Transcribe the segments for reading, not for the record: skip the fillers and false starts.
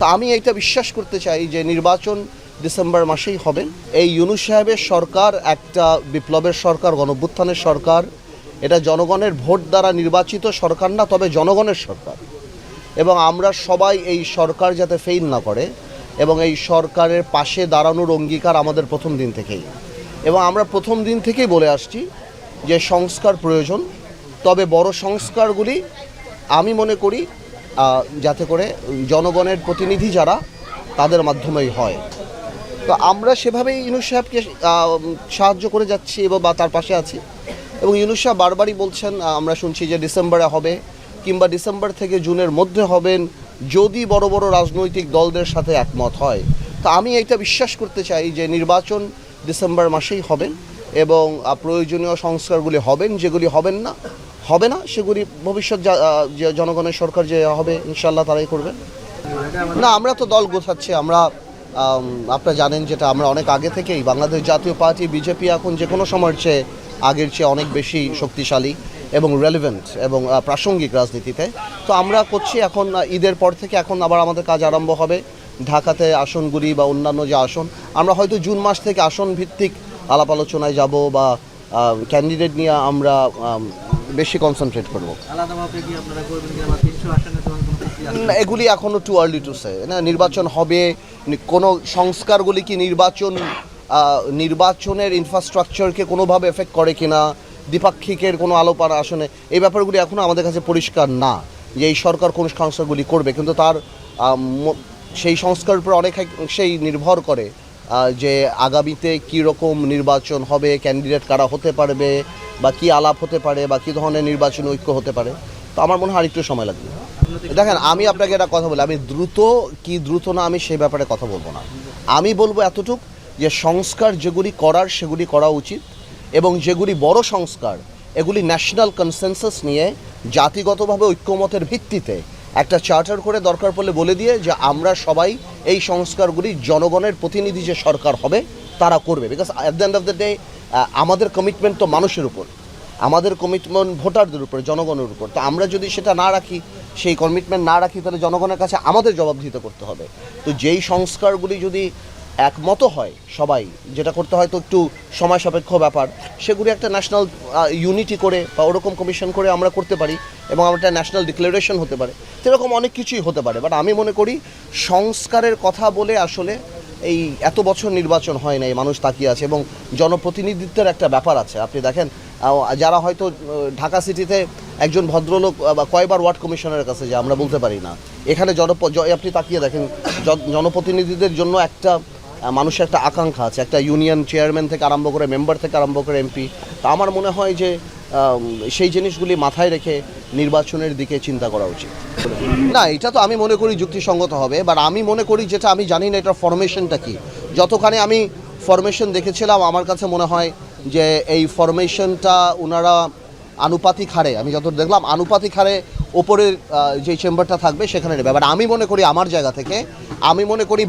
আমি এটা বিশ্বাস করতে চাই যে নির্বাচন ডিসেম্বর মাসেই হবে। এই ইউনূস সাহেবের সরকার একটা বিপ্লবের সরকার, গণঅভ্যুত্থানের সরকার। এটা জনগণের ভোট দ্বারা নির্বাচিত সরকার না, তবে জনগণের সরকার। এবং আমরা সবাই এই সরকার যাতে ফেইল না করে এবং এই সরকারের পাশে দাঁড়ানোর অঙ্গীকার আমাদের প্রথম দিন থেকেই। এবং আমরা প্রথম দিন থেকেই বলে আসছি যে সংস্কার প্রয়োজন, তবে বড় সংস্কারগুলি আমি মনে করি যাতে করে জনগণের প্রতিনিধি যারা তাদের মাধ্যমেই হয়। তো আমরা সেভাবেই ইউনূস সাহেবকে সাহায্য করে যাচ্ছি এবং বা তার পাশে আছি। এবং ইউনূস সাহেব বারবারই বলছেন, আমরা শুনছি যে ডিসেম্বরে হবে কিংবা ডিসেম্বর থেকে জুনের মধ্যে হবেন, যদি বড় বড় রাজনৈতিক দলদের সাথে একমত হয়। তো আমি এটা বিশ্বাস করতে চাই যে নির্বাচন ডিসেম্বর মাসেই হবে এবং প্রয়োজনীয় সংস্কারগুলি হবেন। যেগুলি হবে না সেগুলি ভবিষ্যৎ যে জনগণের সরকার যে হবে ইনশাল্লাহ তারাই করবে। না, আমরা তো দল গোছাচ্ছি। আমরা আপনারা জানেন যেটা আমরা অনেক আগে থেকেই বাংলাদেশ জাতীয় পার্টি বিজেপি এখন যে কোনো সময়ের চেয়ে আগের চেয়ে অনেক বেশি শক্তিশালী এবং রেলেভেন্ট এবং প্রাসঙ্গিক রাজনীতিতে। তো আমরা করছি এখন ঈদের পর থেকে এখন আবার আমাদের কাজ আরম্ভ হবে। ঢাকাতে আসনগুলি বা অন্যান্য যে আসন, আমরা হয়তো জুন মাস থেকে আসন ভিত্তিক আলাপ আলোচনায় যাব বা ক্যান্ডিডেট নিয়ে আমরা বেশি কনসেন্ট্রেট করবো। এগুলি এখনও টু আর্লি টু সে। না, নির্বাচন হবে, কোনো সংস্কারগুলি কি নির্বাচনের ইনফ্রাস্ট্রাকচারকে কোনোভাবে এফেক্ট করে কিনা, দ্বিপাক্ষিকের কোনো আলোপার আসনে, এই ব্যাপারগুলি এখনও আমাদের কাছে পরিষ্কার না যে এই সরকার কোন সংস্কারগুলি করবে। কিন্তু তার সেই সংস্কারের উপর অনেকাংশেই নির্ভর করে যে আগামীতে কী রকম নির্বাচন হবে, ক্যান্ডিডেট কারা হতে পারবে বা কী আলাপ হতে পারে বা কী ধরনের নির্বাচনী ঐক্য হতে পারে। তো আমার মনে হয় আরেকটু সময় লাগবে। দেখেন, আমি আপনাকে একটা কথা বলি, আমি দ্রুত না আমি সেই ব্যাপারে কথা বলবো না। আমি বলবো এতটুক যে সংস্কার যেগুলি করার সেগুলি করা উচিত এবং যেগুলি বড় সংস্কার এগুলি ন্যাশনাল কনসেনসাস নিয়ে জাতিগতভাবে ঐক্যমতের ভিত্তিতে একটা চার্টার করে দরকার পড়লে বলে দিয়ে যে আমরা সবাই এই সংস্কারগুলি জনগণের প্রতিনিধি যে সরকার হবে তারা করবে। Because at the end of the day আমাদের কমিটমেন্ট তো মানুষের উপর, আমাদের কমিটমেন্ট ভোটারদের উপর, জনগণের উপর। তো আমরা যদি সেটা না রাখি, সেই কমিটমেন্ট না রাখি, তাহলে জনগণের কাছে আমাদের জবাবদিহিতা করতে হবে। তো যেই সংস্কারগুলি যদি একমত হয় সবাই, যেটা করতে হয়তো একটু সময় সাপেক্ষ ব্যাপার, সেগুলি একটা ন্যাশনাল ইউনিটি করে বা ওরকম কমিশন করে আমরা করতে পারি এবং আমরা একটা ন্যাশনাল ডিক্লারেশন হতে পারে। সেরকম অনেক কিছুই হতে পারে। বাট আমি মনে করি সংস্কারের কথা বলে আসলে এই এত বছর নির্বাচন হয় নাই, মানুষ তাকিয়ে আছে এবং জনপ্রতিনিধিত্বের একটা ব্যাপার আছে। আপনি দেখেন, যারা হয়তো ঢাকা সিটিতে একজন ভদ্রলোক বা কয়বার ওয়ার্ড কমিশনারের কাছে যায় আমরা বলতে পারি না। এখানে আপনি তাকিয়ে দেখেন, জনপ্রতিনিধিদের জন্য একটা মানুষের একটা আকাঙ্ক্ষা আছে, একটা ইউনিয়ন চেয়ারম্যান থেকে আরম্ভ করে মেম্বার থেকে আরম্ভ করে এমপি। তা আমার মনে হয় যে সেই জিনিসগুলি মাথায় রেখে নির্বাচনের দিকে চিন্তা করা উচিত। না, এটা তো আমি মনে করি যুক্তিসঙ্গত হবে। বাট আমি মনে করি যেটা আমি জানি না এটার ফরমেশনটা কি। যতখানি আমি ফরমেশন দেখেছিলাম আমার কাছে মনে হয় যে এই ফরমেশনটা ওনারা আনুপাতিক হারে, আমি যত দেখলাম আনুপাতিক হারে ওপরের যে চেম্বারটা থাকবে সেখানে নেবে। বাট আমি মনে করি আমার জায়গা থেকে আমি মনে করি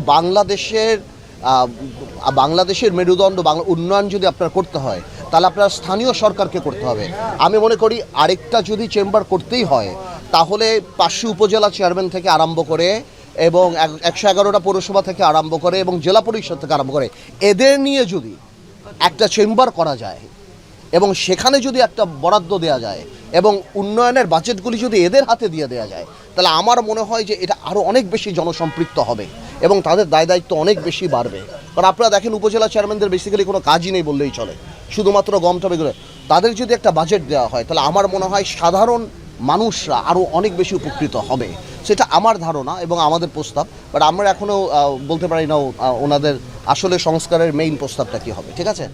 বাংলাদেশের মেরুদণ্ড বাংলা উন্নয়ন যদি আপনার করতে হয় তাহলে আপনার স্থানীয় সরকারকে করতে হবে। আমি মনে করি আরেকটা যদি চেম্বার করতেই হয় তাহলে 500 উপজেলা চেয়ারম্যান থেকে আরম্ভ করে এবং 111টা পৌরসভা থেকে আরম্ভ করে এবং জেলা পরিষদ থেকে আরম্ভ করে এদের নিয়ে যদি একটা চেম্বার করা যায় এবং সেখানে যদি একটা বরাদ্দ দেওয়া যায় এবং উন্নয়নের বাজেটগুলি যদি এদের হাতে দিয়ে দেওয়া যায়, তাহলে আমার মনে হয় যে এটা আরও অনেক বেশি জনসম্পৃক্ত হবে এবং তাদের দায়িত্ব অনেক বেশি বাড়বে। কারণ আপনারা দেখেন, উপজেলা চেয়ারম্যানদের বেসিক্যালি কোনো কাজই নেই বললেই চলে, শুধুমাত্র গমটা বেগুলো। তাদের যদি একটা বাজেট দেওয়া হয় তাহলে আমার মনে হয় সাধারণ মানুষরা আরও অনেক বেশি উপকৃত হবে। সেটা আমার ধারণা এবং আমাদের প্রস্তাব। বাট আমরা এখনও বলতে পারি না ওনাদের আসলে সংস্কারের মেইন প্রস্তাবটা কী হবে। ঠিক আছে।